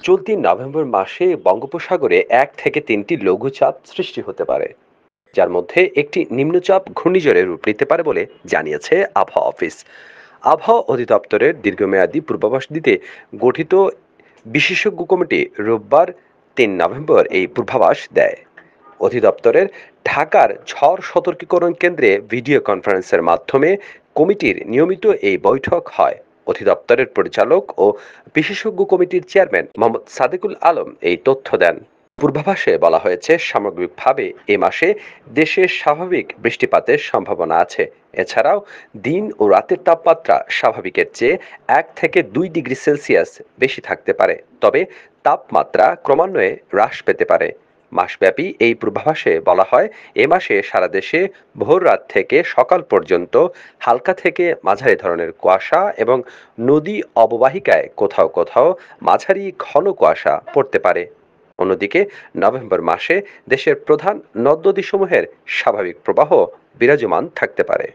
চলতি নভেম্বর মাসে বঙ্গোপসাগরে 1 থেকে 3টি লঘুচাপ সৃষ্টি হতে পারে, যার মধ্যে একটি নিম্নচাপ ঘূর্ণিঝড়ের রূপ নিতে পারে বলে জানিয়েছে আবহাওয়া অফিস। আবহাওয়া অধিদপ্তরের দীর্ঘমেয়াদী পূর্বাভাস দিতে গঠিত বিশেষজ্ঞ কমিটি রোববার 3 নভেম্বর এই পূর্বাভাস দেয়। অধিদপ্তরের ঢাকার ঝড় সতর্কীকরণ কেন্দ্রে ভিডিও কনফারেন্সের মাধ্যমে কমিটির নিয়মিত এই বৈঠক হয়। অধিদপ্তরের পরিচালক ও বিশেষজ্ঞ কমিটির চেয়ারম্যান মোহাম্মদ সাদেকুল আলম এই তথ্য দেন। পূর্বাভাসে বলা হয়েছে, সামগ্রিকভাবে এ মাসে দেশে স্বাভাবিক বৃষ্টিপাতের সম্ভাবনা আছে। এছাড়াও দিন ও রাতের তাপমাত্রা স্বাভাবিকের চেয়ে 1 থেকে 2 ডিগ্রি সেলসিয়াস বেশি থাকতে পারে, তবে তাপমাত্রা ক্রমান্বয়ে হ্রাস পেতে পারে। মাসব্যাপী এই পূর্বাভাসে বলা হয়, এ মাসে সারা দেশে ভোর রাত থেকে সকাল পর্যন্ত হালকা থেকে মাঝারি ধরনের কুয়াশা এবং নদী অববাহিকায় কোথাও কোথাও মাঝারি ঘন কুয়াশা পড়তে পারে। অন্যদিকে নভেম্বর মাসে দেশের প্রধান নদ নদীসমূহের স্বাভাবিক প্রবাহ বিরাজমান থাকতে পারে।